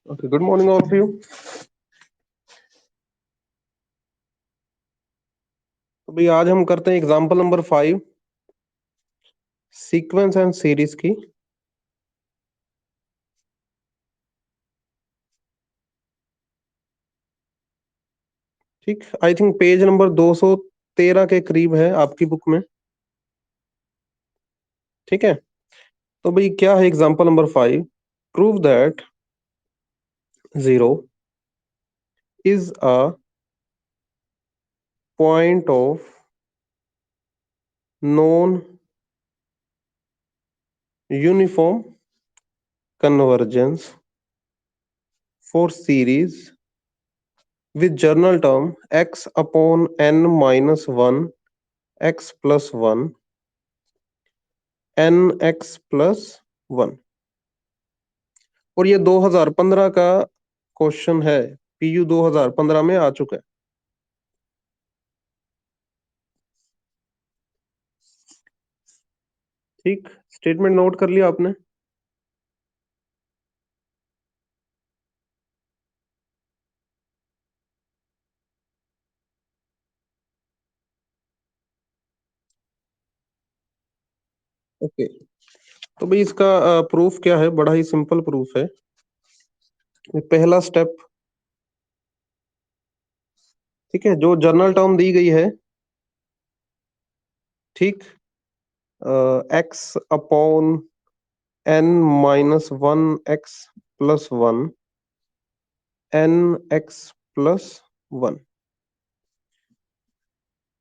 Okay, good morning all of you. तो भाई आज हम करते हैं example number 5, sequence and series की। ठीक, आई थिंक पेज नंबर 213 के करीब है आपकी बुक में। ठीक है, तो भाई क्या है example number 5? Prove that 0 is a point of non uniform convergence for series with journal term x upon n minus 1 x plus 1 n x plus 1। और ये 2015 का क्वेश्चन है, पीयू 2015 में आ चुका है। ठीक, स्टेटमेंट नोट कर लिया आपने? ओके, तो भाई इसका प्रूफ क्या है? बड़ा ही सिंपल प्रूफ है। पहला स्टेप, ठीक है, जो जर्नल टर्म दी गई है, ठीक, x upon n minus 1 x plus 1 n x plus 1।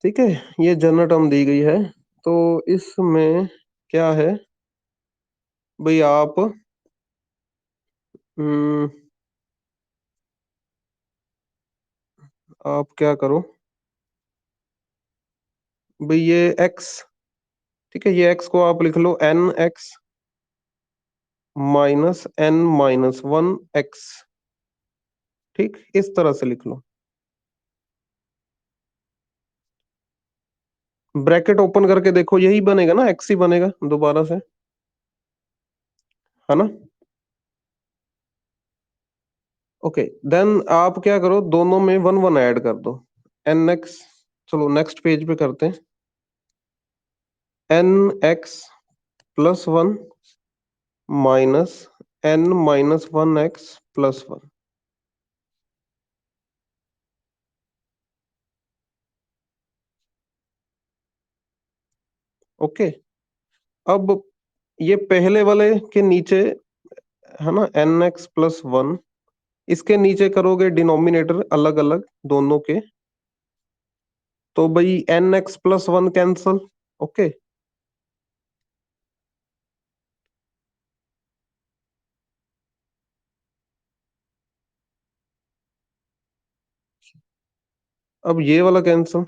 ठीक है, ये जनरल टर्म दी गई है। तो इसमें क्या है भाई? आप क्या करो भाई, ये x, ठीक है, ये x को आप लिख लो n x minus n minus 1 x. ठीक, इस तरह से लिख लो। ब्रैकेट ओपन करके देखो, यही बनेगा ना, x ही बनेगा दोबारा से, है ना? ओके, देन आप क्या करो, दोनों में 1 1 ऐड कर दो। एन एक्स, चलो नेक्स्ट पेज पे करते हैं। N x plus 1 minus n minus 1 x plus 1। Okay, अब ये पहले वाले के नीचे, है ना, एन एक्स प्लस 1, इसके नीचे करोगे डिनोमिनेटर अलग अलग दोनों के, तो भाई n x plus 1 cancel. Okay, अब ये वाला कैंसल।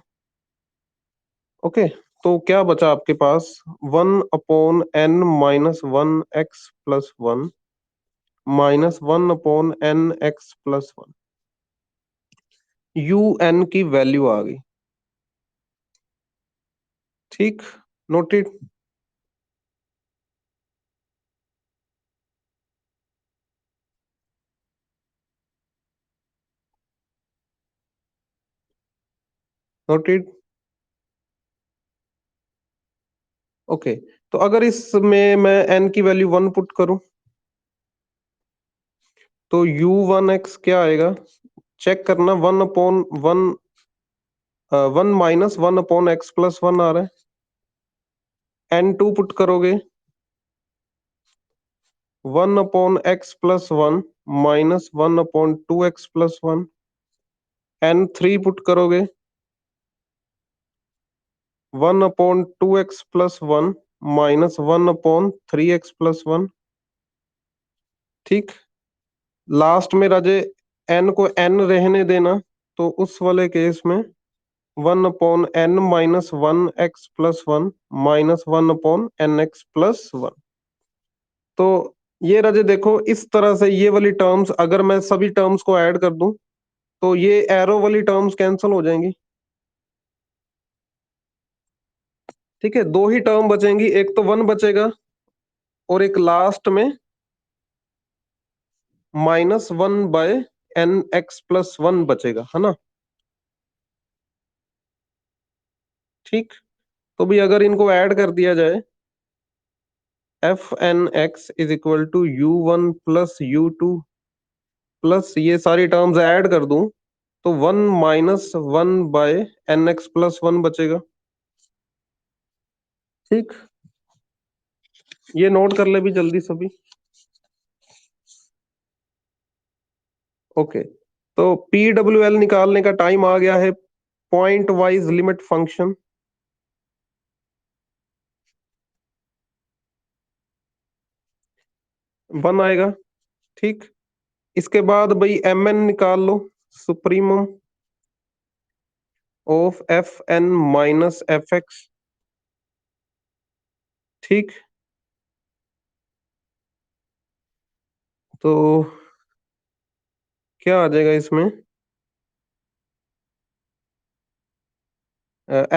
ओके, तो क्या बचा आपके पास? 1 upon n minus 1 x plus 1 minus 1 upon n x plus 1। U n की वैल्यू आ गई। ठीक, नोटेड। नोटेड। ओके, तो अगर इसमें मैं n की वैल्यू 1 पुट करूं, तो u1x क्या आएगा? चेक करना, 1 माइनस 1 अपॉन एक्स प्लस 1 आ रहा है। n2 पुट करोगे, 1 upon x plus 1 minus 1 upon 2x plus 1। n3 put करोगे, 1 upon 2x plus 1 minus 1 upon 3x plus 1। ठीक, लास्ट में राजे n को n रहने देना, तो उस वाले केस में 1 upon n minus 1 x plus 1 minus 1 upon n x plus 1। तो ये राजे देखो, इस तरह से ये वाली टर्म्स अगर मैं सभी टर्म्स को ऐड कर दूं, तो ये एरो वाली टर्म्स कैंसिल हो जाएंगी। ठीक है, दो ही टर्म बचेंगी, एक तो 1 बचेगा और एक लास्ट में -1/nx+1 बचेगा, है ना? ठीक। तो भी अगर इनको ऐड कर दिया जाए, f n x is equal to U1 plus U2 plus ये सारी टर्म्स ऐड कर दूं, तो 1 - 1/nx+1 बचेगा। ठीक। ये नोट कर ले भी जल्दी सभी। ओके। तो PWL निकालने का टाइम आ गया है, पॉइंट वाइज लिमिट फंक्शन। 1 आएगा। ठीक। इसके बाद भाई MN निकाल लो, supremum of FN minus FX। ठीक। तो क्या आ जाएगा इसमें?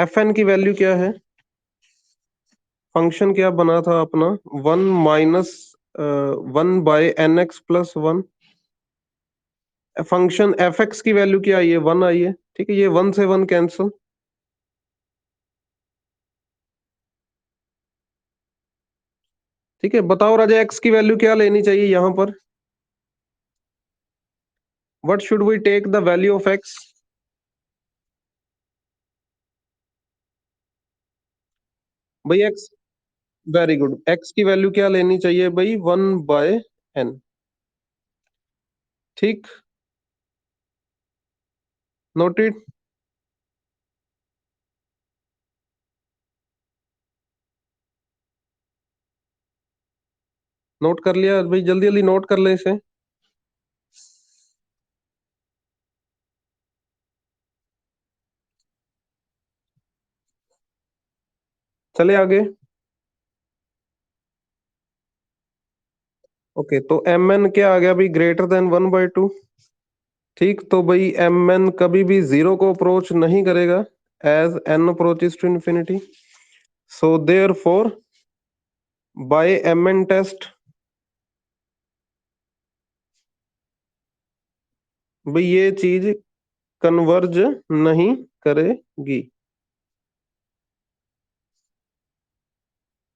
FN की वैल्यू क्या है? फंक्शन क्या बना था अपना? 1 - 1/nx+1। फंक्शन fx की वैल्यू क्या आई है? 1 आई है। ठीक है, ये 1 से 1 कैंसिल। ठीक है, बताओ राजा, x की वैल्यू क्या लेनी चाहिए यहाँ पर? What should we take the value of x? भाई x, वेरी गुड, x की वैल्यू क्या लेनी चाहिए भाई? 1/n। ठीक। नोटेड। नोट कर लिया भाई? जल्दी जल्दी नोट कर ले इसे। चले आगे। ओके, तो mn क्या आ गया भाई? Greater than 1/2। ठीक। तो भाई mn कभी भी जीरो को अप्रोच नहीं करेगा as n approaches to infinity. So therefore by mn test, भाई ये चीज कन्वर्ज नहीं करेगी।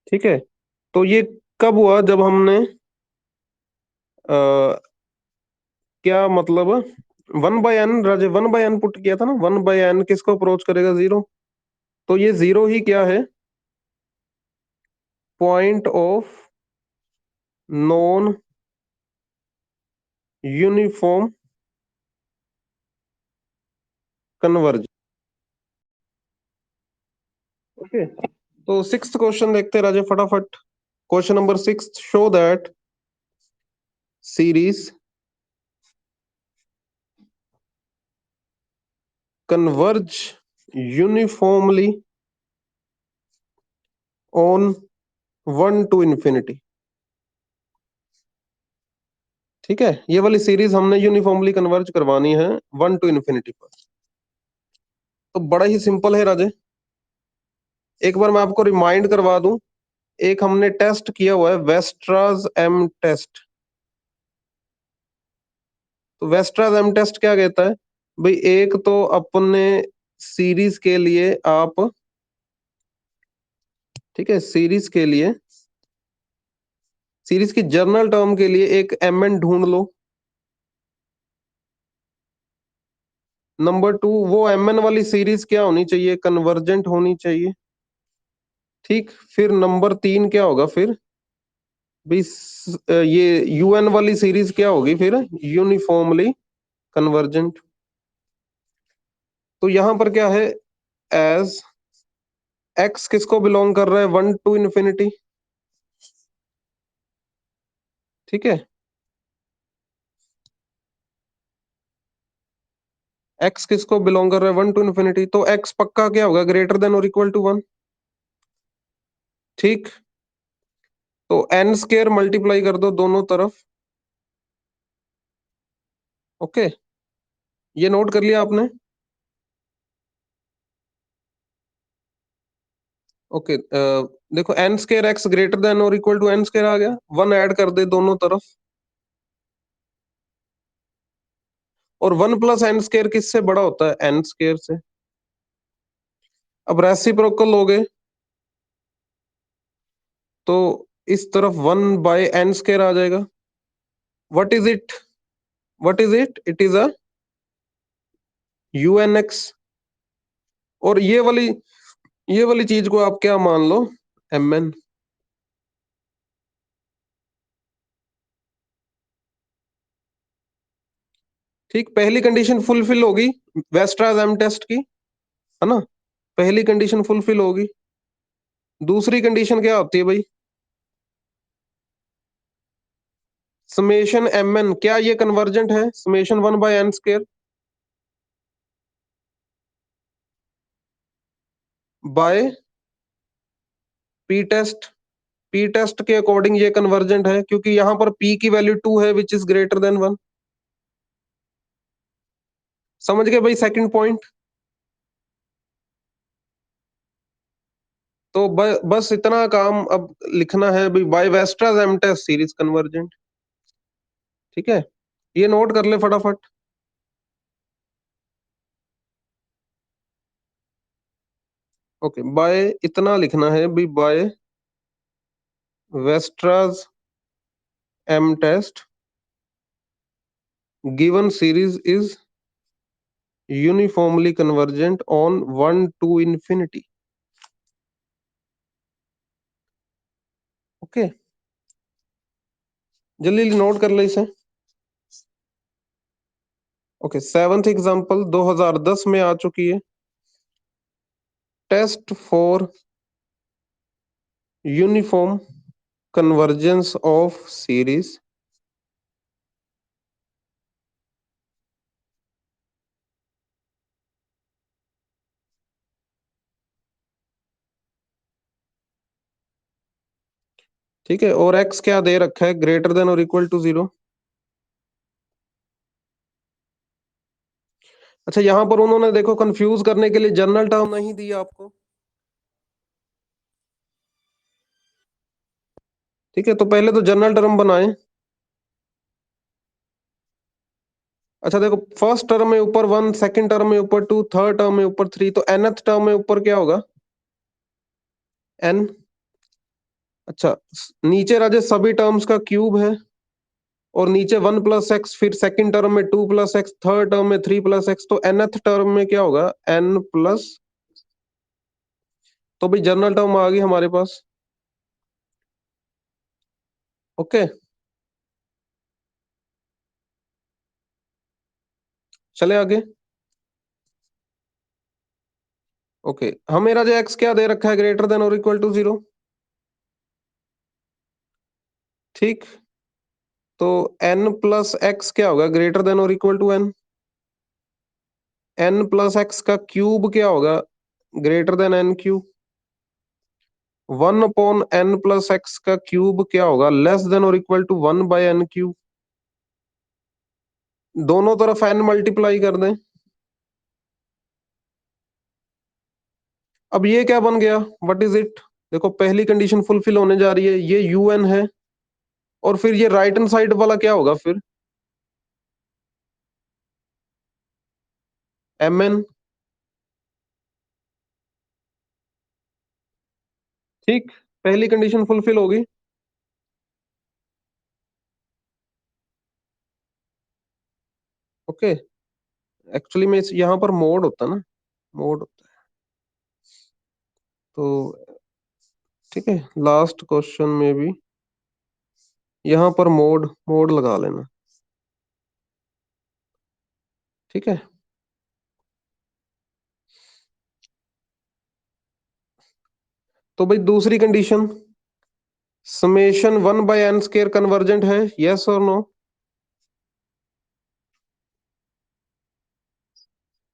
ठीक है। तो ये कब हुआ? जब हमने क्या मतलब 1/n, राजे 1/n पुट किया था ना। 1/n किसको अप्रोच करेगा? जीरो। तो ये जीरो ही क्या है? Point of non uniform converge. Okay. तो सिक्स्थ क्वेश्चन देखते हैं राजे फटाफट। Question number 6, show that series converge uniformly on 1 to infinity। ठीक है, ये वाली सीरीज हमने यूनिफॉर्मली कन्वर्ज करवानी है 1 to infinity पर। तो बड़ा ही सिंपल है राजे। एक बार मैं आपको रिमाइंड करवा दूं, एक हमने टेस्ट किया हुआ है वेस्ट्राज एम टेस्ट। तो वेस्ट्राज एम टेस्ट क्या कहता है भाई? एक तो अपने सीरीज के लिए आप, ठीक है, सीरीज के लिए, सीरीज की जर्नल टर्म के लिए एक mn ढूंढ लो। नंबर 2, वो mn वाली सीरीज क्या होनी चाहिए? कन्वर्जेंट होनी चाहिए। ठीक। फिर नंबर 3 क्या होगा फिर भाई? ये UN वाली सीरीज क्या होगी फिर? Uniformly convergent. तो यहां पर क्या है? एज x किसको बिलोंग कर रहा है? 1 टू इन्फिनिटी। ठीक है, x किसको बिलोंग कर रहा है? 1 टू इन्फिनिटी। तो x पक्का क्या होगा? ग्रेटर देन और इक्वल टू 1। ठीक। तो n स्केयर मल्टीप्लाई कर दो दोनों तरफ। ओके, ये नोट कर लिया आपने? ओके। देखो, n square x greater than और इक्वल टू एन स्केयर आ गया। 1 ऐड कर दे दोनों तरफ। और 1 + n² किससे बड़ा होता है? n² से। अब रेसिप्रोकल लोगे तो इस तरफ 1/n² आ जाएगा। What is it? What is it? It is a unx। और ये वाली चीज को आप क्या मान लो? mn। ठीक, पहली कंडीशन फुलफिल होगी वेस्ट्राज एम टेस्ट की, है ना? पहली कंडीशन फुलफिल होगी। दूसरी कंडीशन क्या होती है भाई? समेशन mn, क्या ये कन्वर्जेंट है? Summation 1/n² by P test. P test के अकॉर्डिंग ये कन्वर्जेंट है क्योंकि यहां पर p की वैल्यू 2 है विच इज ग्रेटर देन 1। समझ गए भाई सेकंड पॉइंट? तो बस इतना काम अब लिखना है भाई, by Weierstrass M test series convergent. ठीक है, ये नोट कर ले फटाफट। ओके, बाय इतना लिखना है भाई, by Weierstrass M test given series is uniformly convergent on 1 to infinity। Okay, जल्दी नोट कर ले इसे। ओके, सेवंथ एग्जांपल 2010 में आ चुकी है। Test for uniform convergence of series ठीक है, और x क्या दे रखा है? ग्रेटर देन और इक्वल टू 0। अच्छा, यहां पर उन्होंने देखो कंफ्यूज करने के लिए जनरल टर्म नहीं दी आपको। ठीक है, तो पहले तो जनरल टर्म बनाए। अच्छा देखो, फर्स्ट टर्म में ऊपर 1, सेकंड टर्म में ऊपर 2, थर्ड टर्म में ऊपर 3, तो nth टर्म में ऊपर क्या होगा? n। अच्छा, नीचे राजे सभी टर्म्स का क्यूब है, और नीचे 1 + x, फिर सेकंड टर्म में 2 + x, थर्ड टर्म में 3 + x, तो nth टर्म में क्या होगा? n plus. तो भाई जनरल टर्म आ गई हमारे पास। ओके, चले आगे। ओके, हमें राजा x क्या दे रखा है? ग्रेटर देन और इक्वल टू 0। ठीक, तो n प्लस एक्स क्या होगा? ग्रेटर देन और equal to n। n plus x का क्यूब क्या होगा? Greater than n³। 1/n plus x का क्यूब क्या होगा? लेस देन और इक्वल टू 1/n³। दोनों तरफ n मल्टीप्लाई कर दें। अब ये क्या बन गया? What is it? देखो, पहली कंडीशन फुलफिल होने जा रही है, ये un है, और फिर ये राइट हैंड साइड वाला क्या होगा फिर? mn। ठीक, पहली कंडीशन फुलफिल होगी। ओके, एक्चुअली में यहाँ पर मोड होता है ना, मोड होता है। तो ठीक है, लास्ट क्वेश्चन में भी यहाँ पर मोड मोड लगा लेना। ठीक है, तो भाई दूसरी कंडीशन, समेशन 1/n² कन्वर्जेंट है, यस और नो?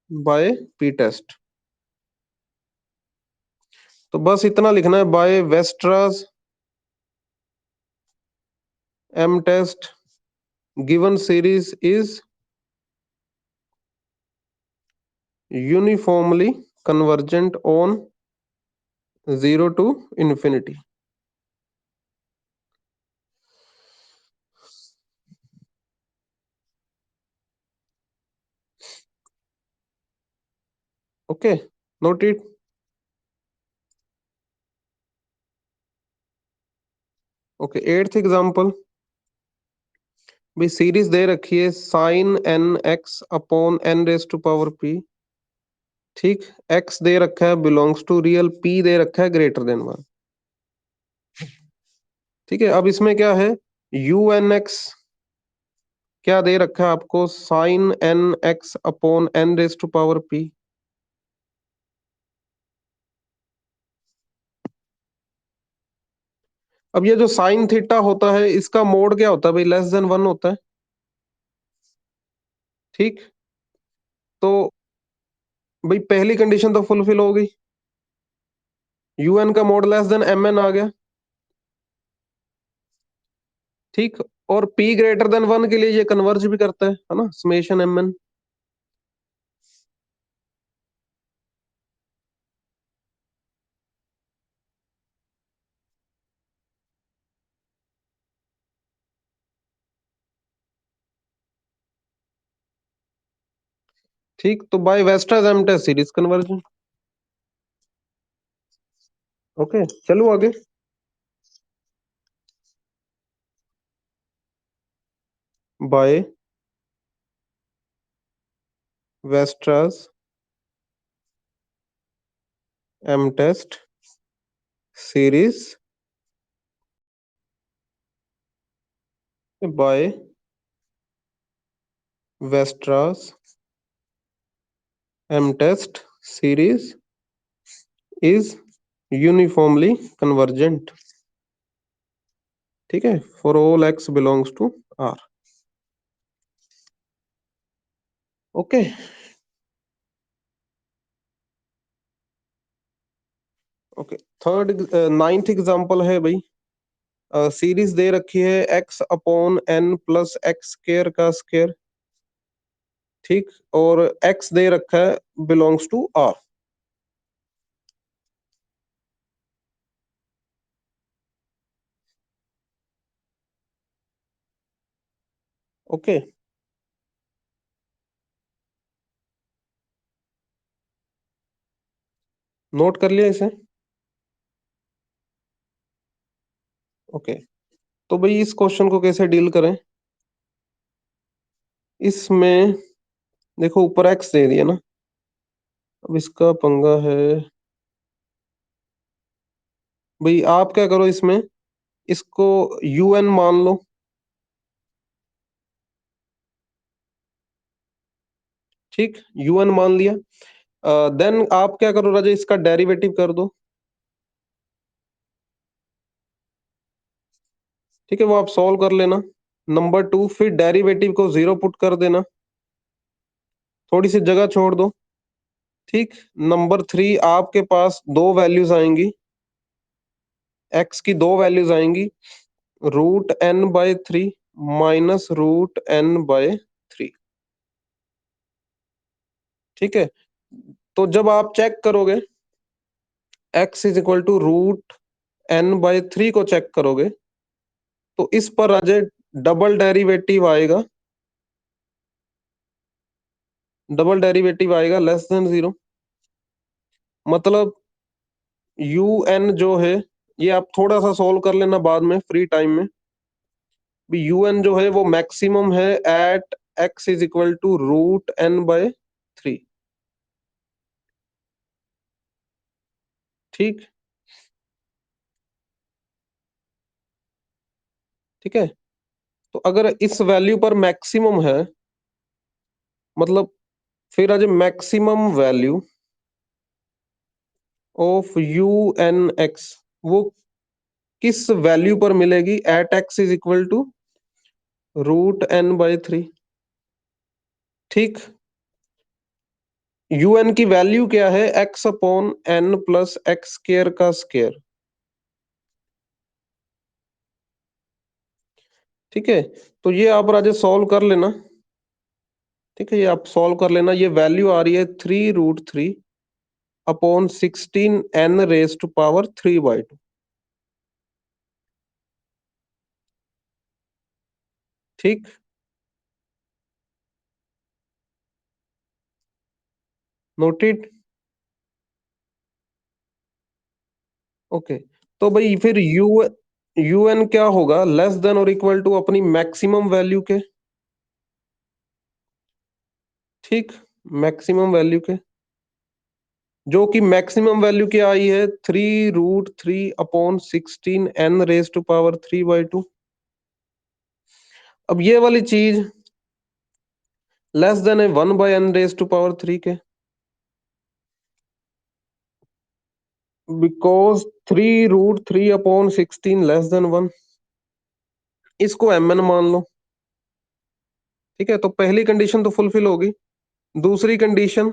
By P test. तो बस इतना लिखना है, by Weierstrass M test given series is uniformly convergent on 0 to infinity। Okay, note it. Okay, eighth example. भाई सीरीज दे रखी है sine n x upon n raise to power p. ठीक, एक्स दे रखा है बिलोंग्स टू रियल, पी दे रखा है ग्रेटर देन वन। ठीक है, अब इसमें क्या है, यू एन एक्स क्या दे रखा है आपको, sine n x upon n raise to power p. अब ये जो साइन थीटा होता है इसका मोड क्या होता है भाई, लेस देन वन होता है। ठीक, तो भाई पहली कंडीशन तो फुलफिल हो गई, यू एन का mod less than M n आ गया। ठीक, और पी ग्रेटर देन वन के लिए ये कन्वर्ज भी करता है ना, समेशन एम एन। ठीक, तो by Weierstrass M test series convergence. Okay, चलो आगे। By Weierstrass M test series by Weierstrass M test series is uniformly convergent. ठीक है, for all x belongs to R. Okay, okay. Third, ninth example है भाई, series दे रखी है x upon n plus x square का स्केयर। ठीक, और एक्स दे रखा है belongs to R. Okay, note कर लिया इसे। ओके, तो भाई इस क्वेश्चन को कैसे डील करें। इसमें देखो ऊपर एक्स दे दिया ना, अब इसका पंगा है। भाई आप क्या करो इसमें, इसको यू एन मान लो। ठीक, यू एन मान लिया। देन आप क्या करो राजा, इसका डेरिवेटिव कर दो। ठीक है, वो आप सॉल्व कर लेना। नंबर टू, फिर डेरिवेटिव को जीरो पुट कर देना, थोड़ी सी जगह छोड़ दो। ठीक, नंबर थ्री, आपके पास दो वैल्यूज आएंगी, एक्स की दो वैल्यूज आएंगी, root n by three minus root n by three. ठीक है, तो जब आप चेक करोगे x is equal to root n by three को चेक करोगे, तो इस पर आ जाए डबल डेरिवेटिव आएगा, डबल डेरिवेटिव आएगा लेस देन जीरो। मतलब यू एन जो है, ये आप थोड़ा सा सोल्व कर लेना बाद में फ्री टाइम में। यू एन जो है वो मैक्सिमम है at x is equal to root n by three. ठीक, ठीक है, तो अगर इस वैल्यू पर मैक्सिमम है, मतलब फिर आज maximum value of u n x वो किस वैल्यू पर मिलेगी, at x is equal to root n by three. ठीक, यू एन की वैल्यू क्या है, x upon n plus x square का स्केयर। ठीक है, तो ये आप राजे सॉल्व कर लेना। ठीक है, ये आप सॉल्व कर लेना, ये वैल्यू आ रही है three root three upon 16 n raise to power 3/2। ठीक, नोटेड। ओके, तो भाई फिर यूएन क्या होगा, लेस देन और इक्वल टू अपनी मैक्सिमम वैल्यू के। ठीक, मैक्सिमम वैल्यू के, जो कि मैक्सिमम वैल्यू क्या आई है, 3√3/16 n⁻³ अब ये वाली चीज लेस देन है 1/n⁻³ के, बिकॉज 3√3/16 लेस देन 1। इसको mn मान लो। ठीक है, तो पहली कंडीशन तो फुलफिल होगी। दूसरी कंडीशन,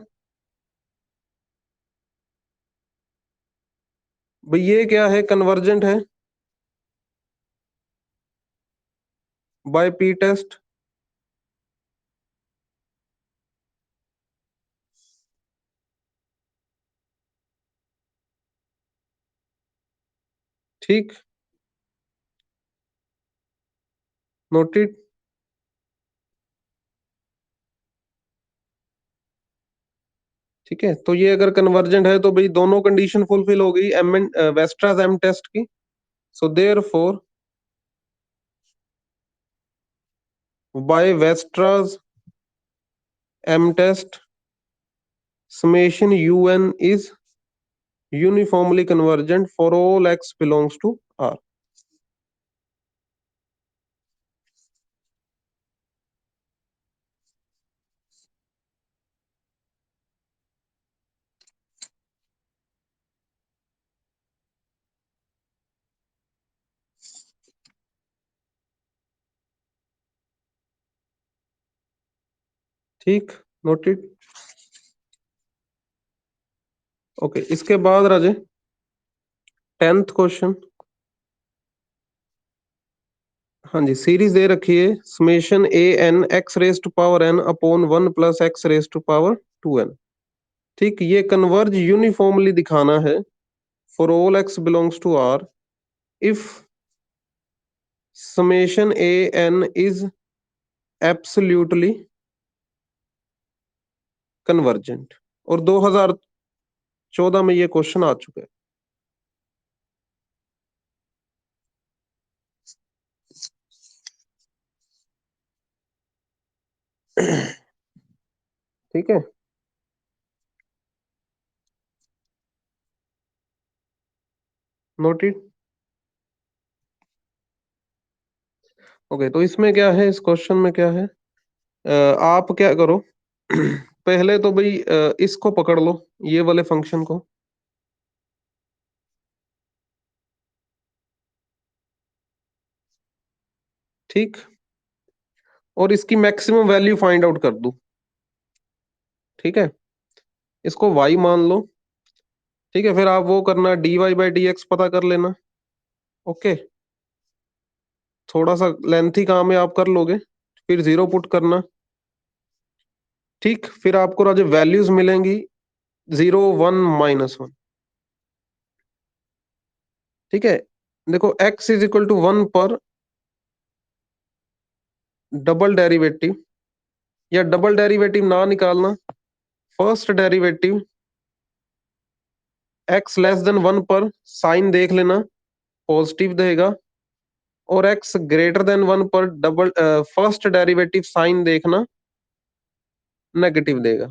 भाई ये क्या है, कन्वर्जेंट है बाय पी टेस्ट। ठीक, नोटेड। ठीक है, तो ये अगर कन्वर्जेंट है तो भाई दोनों कंडीशन फुलफिल हो गई एम वेस्ट्रास एम टेस्ट की। So therefore by Weierstrass M test summation un is uniformly convergent for all x belongs to R। ठीक, नोटेड। ओके, इसके बाद राजे 10th क्वेश्चन। हाँ जी, सीरीज दे रखी है summation a n x raise to power n upon 1 plus x raise to power 2n। ठीक, ये converge uniformly दिखाना है for all x belongs to r if summation a n is absolutely convergent. और 2014 में ये क्वेश्चन आ चुका है। ठीक है, नोटेड। ओके, तो इसमें क्या है, इस क्वेश्चन में क्या है, आप क्या करो, पहले तो भाई इसको पकड़ लो, ये वाले फंक्शन को। ठीक, और इसकी मैक्सिमम वैल्यू फाइंड आउट कर दो। ठीक है, इसको y मान लो। ठीक है, फिर आप वो करना dy/dx पता कर लेना। ओके, थोड़ा सा लेंथी काम है, आप कर लोगे। फिर जीरो पुट करना। ठीक, फिर आपको जो वैल्यूज मिलेंगी 0 1 -1। ठीक है, देखो x = 1 पर डबल डेरिवेटिव, या डबल डेरिवेटिव ना निकालना, फर्स्ट डेरिवेटिव x < 1 पर साइन देख लेना, पॉजिटिव देगा। और x < 1 पर डबल फर्स्ट डेरिवेटिव साइन देखना, नेगेटिव देगा।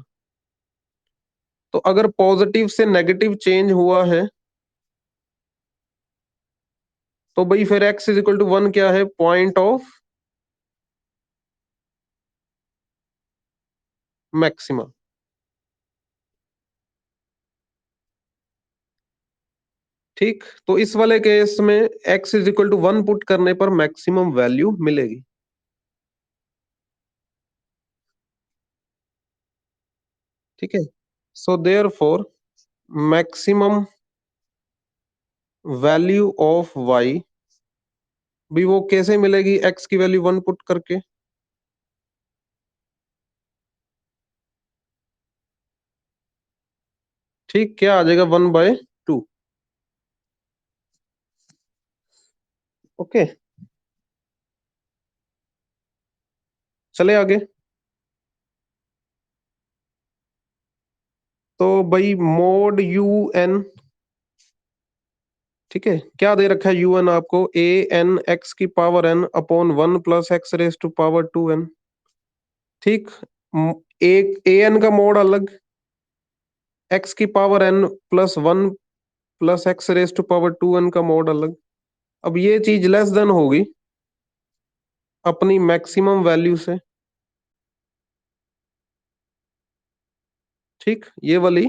तो अगर पॉजिटिव से नेगेटिव चेंज हुआ है तो भाई फिर x = 1 क्या है, पॉइंट ऑफ मैक्सिमा। ठीक, तो इस वाले केस में x = 1 पुट करने पर मैक्सिमम वैल्यू मिलेगी। ठीक है, so therefore maximum value of y भी वो कैसे मिलेगी, x की वैल्यू 1 पुट करके। ठीक, क्या आ जाएगा, 1/2। ओके, चले आगे। तो भाई मोड यू एन ठीक है, क्या दे रखा है यू एन आपको, ए एन एक्स की पावर एन अपॉन 1 + x⁻²n। ठीक, एक ए एन का मोड अलग, एक्स की पावर एन +1 + x⁻² का मोड अलग। अब ये चीज लेस देन होगी अपनी मैक्सिमम वैल्यू से। ठीक, ये वाली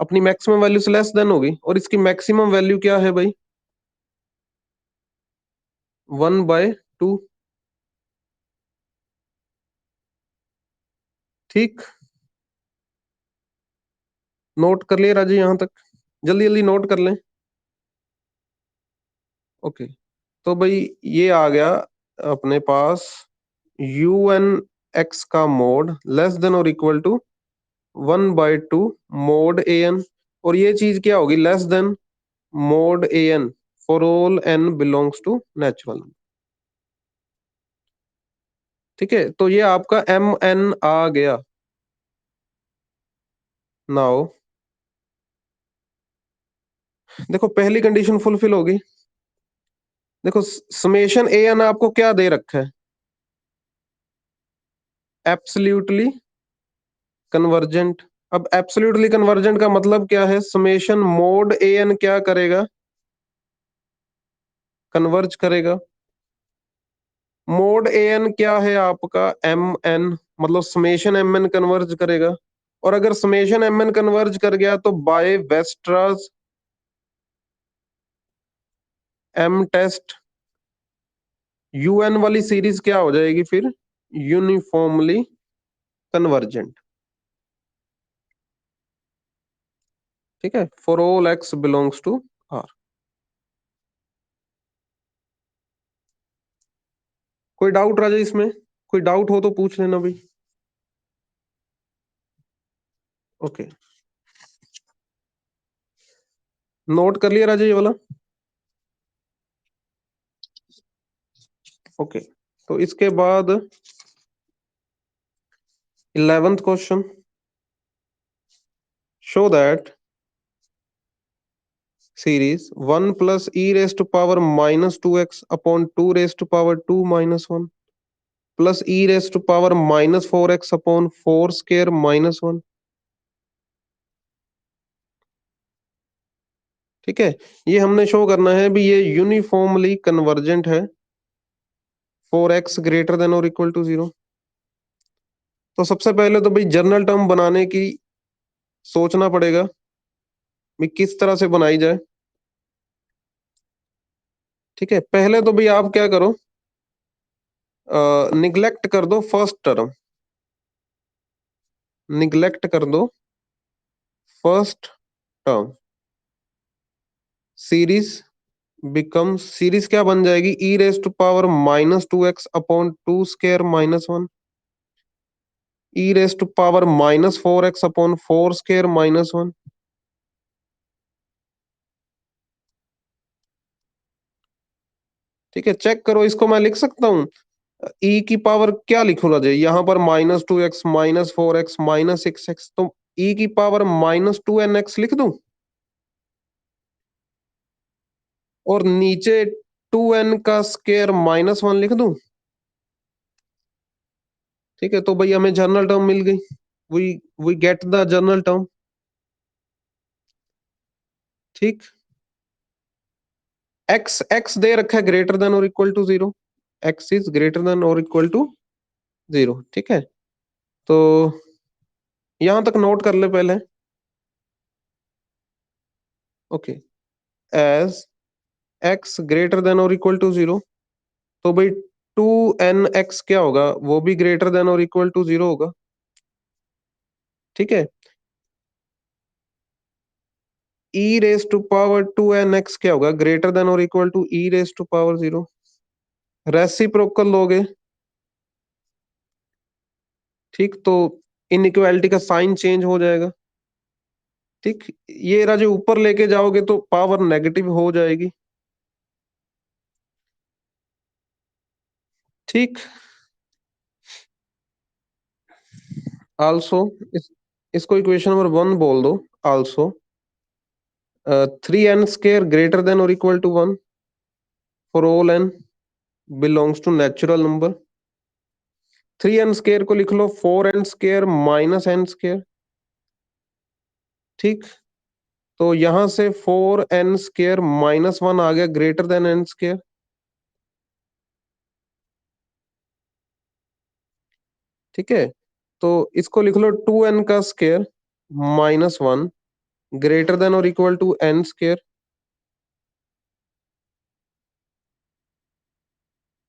अपनी मैक्सिमम वैल्यू से लेस देन होगी, और इसकी मैक्सिमम वैल्यू क्या है भाई, 1/2। ठीक, नोट कर लिए राजू यहां तक? जल्दी जल्दी नोट कर लें। ओके, तो भाई ये आ गया अपने पास यू एन एक्स का मोड लेस देन और equal to 1/2 mod a n, और ये चीज क्या होगी, less than mod a n for all n belongs to natural. ठीक है, तो ये आपका एम एन आ गया। नाउ देखो पहली कंडीशन फुलफिल होगी। देखो समेशन ए एन आपको क्या दे रखा है, एब्सोल्युटली कन्वर्जेंट। अब एब्सोल्युटली कन्वर्जेंट का मतलब क्या है, समेशन मोड ए एन क्या करेगा, कन्वर्ज करेगा। मोड ए एन क्या है आपका, एम एन, मतलब समेशन एम एन कन्वर्ज करेगा। और अगर समेशन एम एन कन्वर्ज कर गया तो by Weierstrass M test u n वाली सीरीज क्या हो जाएगी फिर, यूनिफॉर्मली कन्वर्जेंट। ठीक है, for all x belongs to r. कोई डाउट राजा इसमें, कोई डाउट हो तो पूछ लेना भाई। ओके, नोट कर लिया राजा ये वाला? ओके, तो इसके बाद 11th question, show that series 1 plus e raised to power -2x upon 2 raised to power 2 minus 1 plus e raised to power -4x upon 4 square minus 1। ठीक है, ये हमने शो करना है भी ये यूनिफॉर्मली कन्वर्जेंट है फॉर एक्स ग्रेटर देन और इक्वल टू 0। तो सबसे पहले तो भाई जनरल टर्म बनाने की सोचना पड़ेगा भी किस तरह से बनाई जाए। ठीक है, पहले तो भाई आप क्या करो, निग्लेक्ट कर दो फर्स्ट टर्म, निग्लेक्ट कर दो first term. Series become, series क्या बन जाएगी, e raise to power -2x upon 2 square -1, e raise to power -4x upon 4 square -1। ठीक है, चेक करो, इसको मैं लिख सकता हूँ, ई की पावर क्या लिखूंगा जी, यहाँ पर -2x -4x -6x, तो ई की पावर -2nx लिख दूं, और नीचे 2n का स्क्वायर -1 लिख दूं। ठीक है, तो भाई हमें जनरल टर्म मिल गई, we we get the general term. ठीक, एक्स एक्स दे रखा है ग्रेटर देन और equal to 0, x is greater than और इक्वल टू 0। ठीक है, तो यहां तक नोट कर ले पहले। Okay, as x greater than और इक्वल टू 0, तो भाई 2n x क्या होगा, वो भी ग्रेटर देन और इक्वल टू 0 होगा। ठीक है, e raise to power 2n x क्या होगा, ग्रेटर देन और equal to e raise to power 0। Reciprocal लोगे, ठीक, तो इनइक्वालिटी का साइन चेंज हो जाएगा। ठीक, ये राजू ऊपर लेके जाओगे तो पावर नेगेटिव हो जाएगी। ठीक, आल्सो इस, इसको इक्वेशन नंबर 1 बोल दो also, 3n² greater than or equal to 1 for all n belongs to natural number। 3n² को लिख लो 4n² माइनस n²। ठीक, तो यहां से 4n² माइनस 1 आ गया ग्रेटर देन n²। ठीक है, तो इसको लिख लो 2n² माइनस 1 ग्रेटर देन और इक्वल टू n²।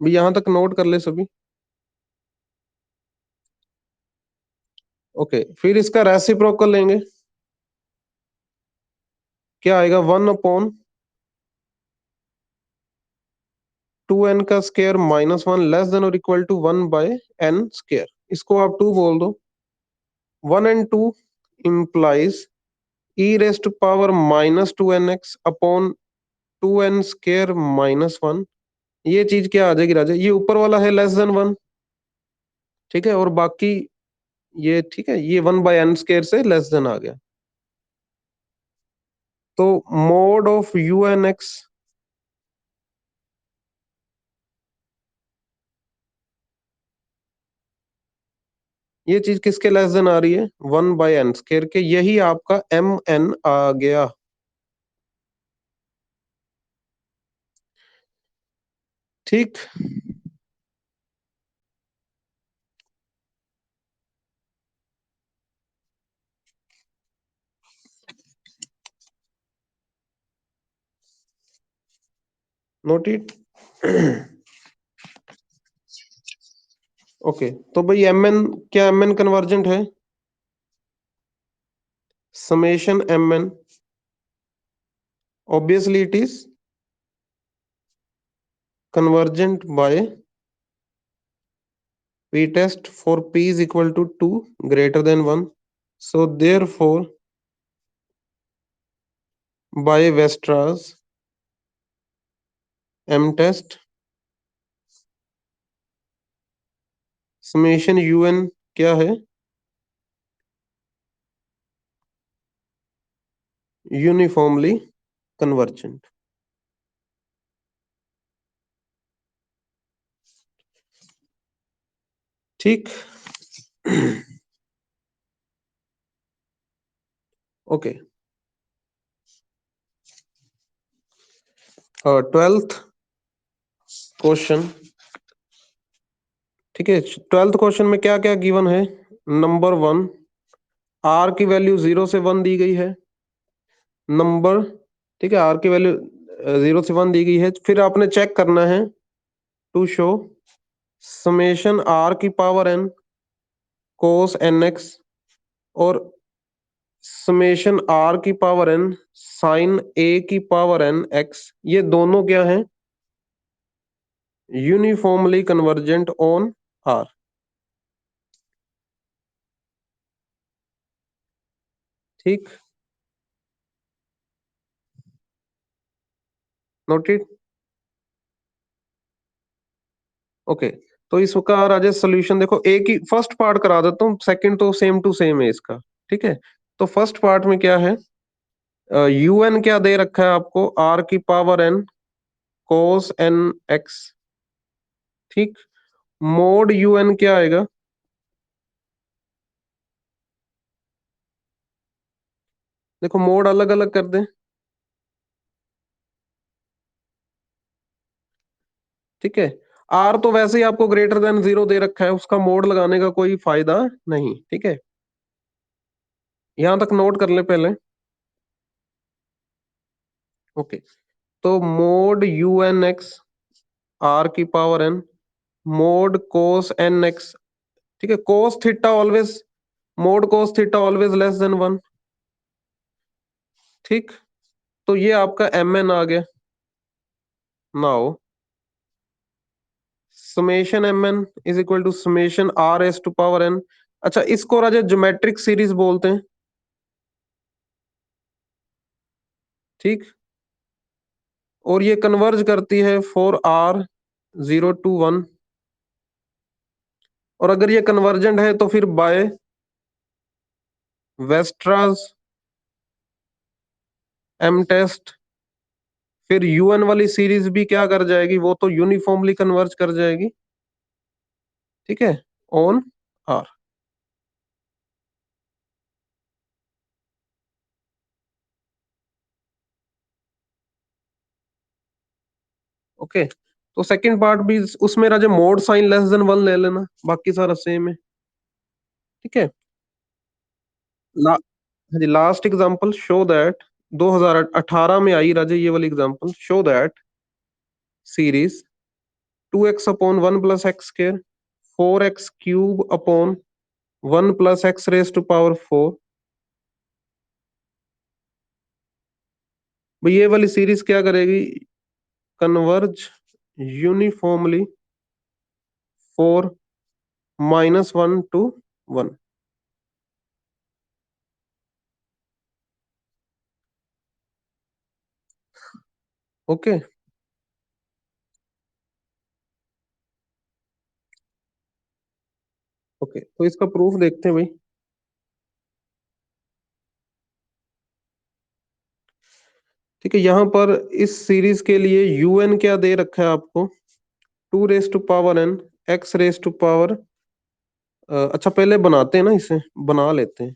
भी यहां तक नोट कर ले सभी। ओके, फिर इसका रेसिप्रोकल लेंगे। क्या आएगा 1/2n² माइनस 1 लेस देन और इक्वल टू 1/n²। इसको आप 2 बोल दो। 1 and 2 implies e raised to power minus 2nx upon 2n² minus 1। ये चीज क्या आ जाएगी राजा, ये ऊपर वाला है लेस देन 1। ठीक है, और बाकी ये ठीक है, ये 1/n² से लेस देन आ गया। तो मोड ऑफ unx ये चीज किसके लेस देन आ रही है 1/n² के, यही आपका mn आ गया। ठीक, नोट इट। ओके, तो भाई mn, क्या mn कन्वर्जेंट है? Summation mn, obviously it is convergent by p test for p is equal to 2 greater than 1, so therefore by Westra's m test summation un क्या है? Uniformly convergent. ठीक। Okay, 12th question. ठीक है, 12th question में क्या क्या given है? Number 1, are की वैल्यू 0 से 1 दी गई है। नंबर, ठीक है, आर की वैल्यू 0 से 1 दी गई है। फिर आपने चेक करना है टू शो समेशन आर की पावर n कोस nx और समेशन आर की पावर n साइन ए की पावर n x, ये दोनों क्या हैं? Uniformly convergent on r. ठीक, नोटेड। ओके, तो इसका आ जाए सोल्यूशन। देखो, एक ही फर्स्ट पार्ट करा देता हूँ, सेकंड तो सेम टू सेम है इसका। ठीक है, तो फर्स्ट पार्ट में क्या है? un क्या दे रखा है आपको? r की पावर n कोस n x। ठीक, मोड un क्या आएगा? देखो, मोड अलग अलग कर दें। ठीक है, आर तो वैसे ही आपको ग्रेटर देन 0 दे रखा है, उसका मोड लगाने का कोई फायदा नहीं। ठीक है, यहां तक नोट कर ले पहले। ओके, तो mod u n x r की power n mod cos n x. ठीक है, cos theta always, mod cos theta always less than 1। ठीक, तो ये आपका एम एन आ गया। Now summation m n is equal to summation r s to power n। अच्छा, इसको राजा ज्योमेट्रिक सीरीज बोलते हैं। ठीक, और ये कन्वर्ज करती है फॉर आर 0 to 1। और अगर ये कन्वर्जेंट है तो फिर बाय वेस्ट्रास एम टेस्ट, फिर यूएन वाली सीरीज भी क्या कर जाएगी, वो तो यूनिफॉर्मली कन्वर्ज कर जाएगी, ठीक है, ऑन आर। ओके, तो सेकंड पार्ट भी उसमें राजा mod sine less than one ले लेना, बाकी सारा सेम है, ठीक है। ला, हाँ जी, लास्ट एग्जांपल, शो दैट 2018 में आई राजा ये वाली example, show that series 2x upon 1 + x² 4x³ upon 1 + x⁴, भाई ये वाली सीरीज क्या करेगी, converge uniformly for -1 to 1। Okay, okay, तो इसका प्रूफ देखते हैं भाई। ठीक है, यहाँ पर इस सीरीज के लिए यूएन क्या दे रखा है आपको, 2 raise to power n, x raise to power, अच्छा पहले बनाते हैं ना, इसे बना लेते हैं।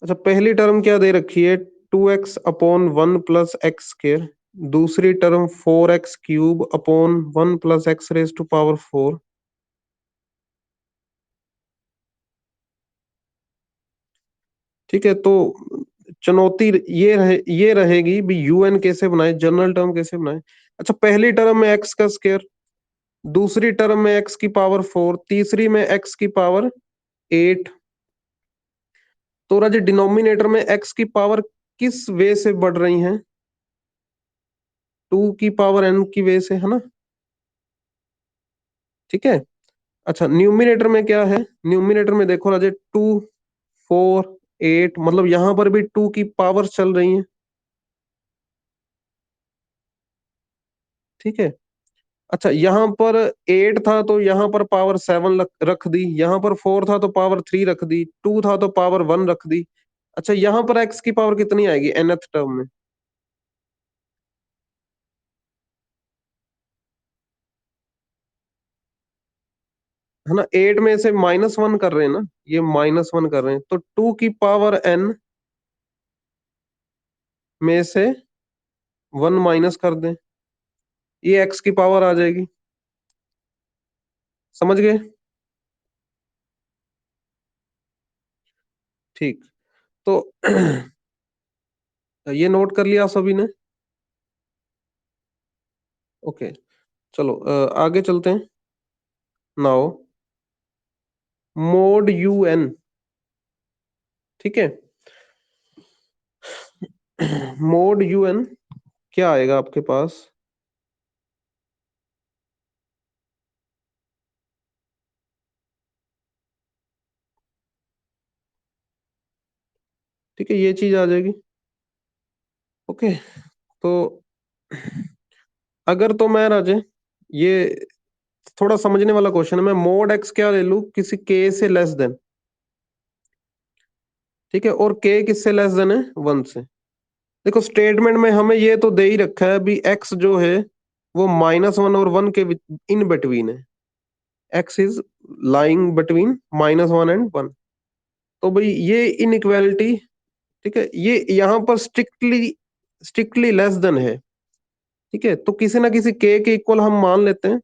अच्छा, पहली टर्म क्या दे रखी है, 2x अपॉन 1 + x², दूसरी टर्म 4x³ अपॉन 1 + x⁴। ठीक है, तो चुनौती ये रहेगी भी, यूएन कैसे बनाए, जनरल टर्म कैसे बनाए। अच्छा, पहली टर्म में एक्स का स्क्वायर, दूसरी टर्म में x⁴, तीसरी में x⁴ 8। तो राजे डिनोमिनेटर में x⁴ किस वे से बढ़ रही हैं, 2 की पावर n की वे से, है ना, ठीक है। अच्छा, न्यूमिनेटर में क्या है, न्यूमिनेटर में देखो राजे 2 4 8, मतलब यहां पर भी 2 की पावर चल रही है, ठीक है। अच्छा, यहाँ पर 8 था तो यहाँ पर पावर 7 रख दी, यहाँ पर 4 था तो पावर 3 रख दी, 2 था तो पावर 1 रख दी। अच्छा, यहाँ पर x की पावर कितनी आएगी nth टर्म में, है ना, 8 में से -1 कर रहे हैं ना, ये -1 कर रहे हैं, तो 2 की पावर n में से 1 माइनस कर दें, ये x की पावर आ जाएगी, समझ गए। ठीक, तो ये नोट कर लिया सभी ने। ओके, चलो आगे चलते हैं। नाउ मोड UN, ठीक है, मोड UN क्या आएगा आपके पास, ठीक है, ये चीज आ जाएगी। ओके, तो अगर तो मैं राजे, ये थोड़ा समझने वाला क्वेश्चन है, मैं मोड x क्या ले लूं, किसी k से लेस देन, ठीक है, और k किससे लेस देन है, 1 से। देखो स्टेटमेंट में हमें ये तो दे ही रखा है भी x जो है वो -1 और 1 के इन बिटवीन है, x is lying between -1 and 1। तो भाई ये इनइक्वालिटी, ठीक है, ये यहाँ पर स्ट्रिक्टली स्ट्रिक्टली लेस देन है, ठीक है, तो किसी ना किसी के इक्वल हम मान लेते हैं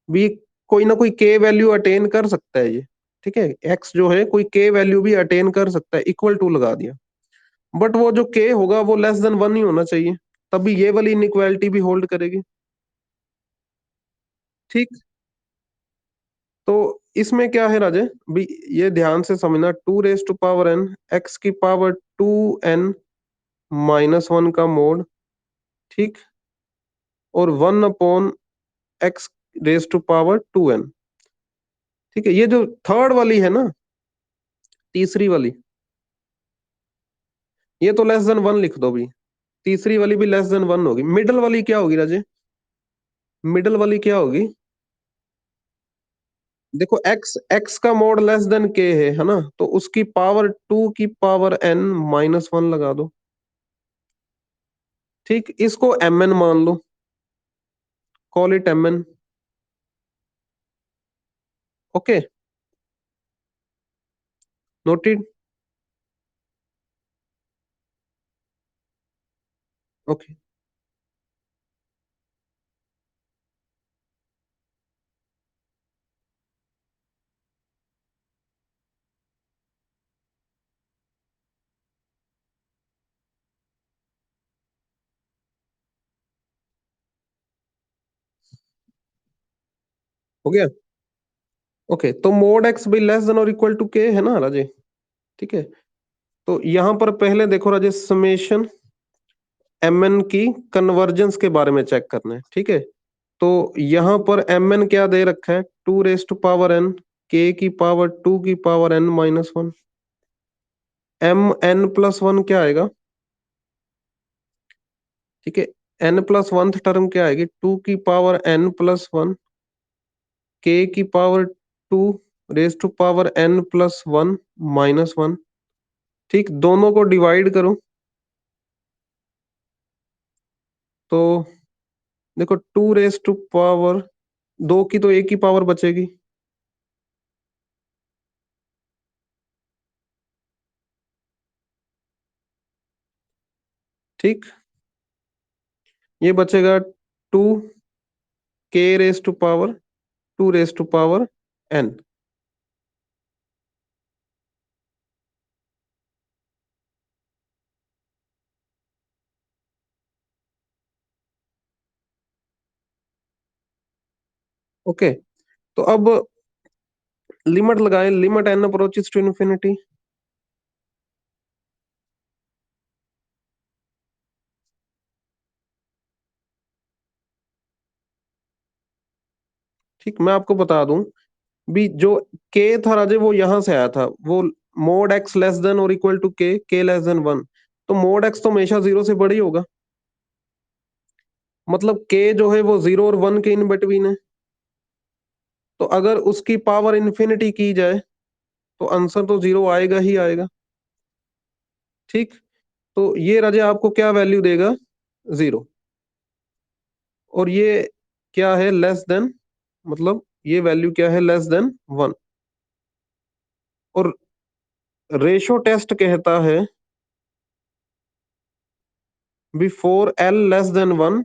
भी, कोई ना कोई के वैल्यू अटेन कर सकता है ये, ठीक है, एक्स जो है कोई के वैल्यू भी अटेन कर सकता है, इक्वल टू लगा दिया, बट वो जो के होगा वो लेस देन 1 ही होना चाहिए, तभी ये वाली इनइक्वालिटी भी होल्ड करेगी, ठीक। तो इसमें क्या है राजे, भी ये ध्यान से समझना, 2 raise to power n, x⁴2n - 1 का मोड, ठीक, और 1/x⁴2n, ठीक है। ये जो थर्ड वाली है ना, तीसरी वाली, ये तो लेस देन 1 लिख दो भी, तीसरी वाली भी लेस देन 1 होगी, मिडल वाली क्या होगी राजे, मिडल वाली क्या होगी, देखो x का मोड लेस देन k है ना, तो उसकी पावर 2 की पावर n -1 लगा दो, ठीक, इसको mn मान लो, call it mn। Okay, noted. Okay, हो गया। ओके, तो मोड एक्स भी लेस देन और इक्वल टू के है ना राजे? ठीक है, तो यहां पर पहले देखो राजे, समेशन mn की कन्वर्जेंस के बारे में चेक करना है। ठीक है, तो यहां पर mn क्या दे रखा है, 2 raised to power n, k की पावर 2 की पावर n माइनस 1। mn+1 क्या आएगा? ठीक है, n+1th टर्म क्या आएगी, 2 की पावर n+1, k की पावर 2 raise to power n+1 minus 1। ठीक, दोनों को डिवाइड करो तो देखो 2 रेज टू पावर 2 की तो एक ही पावर बचेगी। ठीक, ये बचेगा 2 k raise to power 2 raise to power n। Okay, तो अब लिमिट लगाएं, limit n approaches to infinity. ठीक, मैं आपको बता दूं भी, जो k था राजे वो यहां से आया था, वो मोड x लेस देन और equal to k less than 1। तो मोड x तो हमेशा 0 से बड़ी होगा, मतलब k जो है वो 0 और 1 के इन बिटवीन है। तो अगर उसकी पावर इन्फिनिटी की जाए तो आंसर तो 0 आएगा ही आएगा। ठीक, तो ये राजे आपको क्या वैल्यू देगा, 0। और ये क्या है, लेस देन, मतलब ये वैल्यू क्या है, लेस देन 1। और रेशो टेस्ट कहता है before L less than 1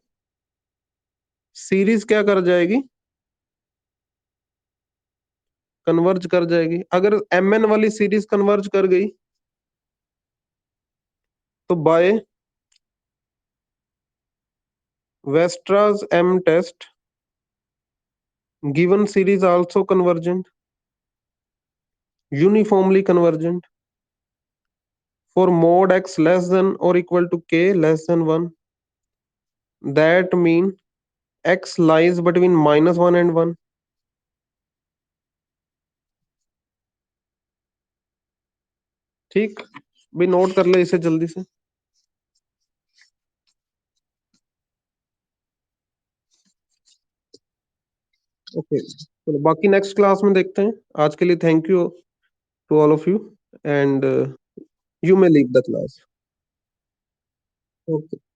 series क्या कर जाएगी, कन्वर्ज कर जाएगी। अगर mn वाली सीरीज कन्वर्ज कर गई तो by Weierstrass M test given series also convergent, uniformly convergent for mod x less than और equal to k less than 1, that mean x lies between -1 and 1। ठीक, भी नोट कर ले इसे जल्दी से। ओके, चलो बाकी नेक्स्ट क्लास में देखते हैं। आज के लिए thank you to all of you, and you may leave the class. Okay.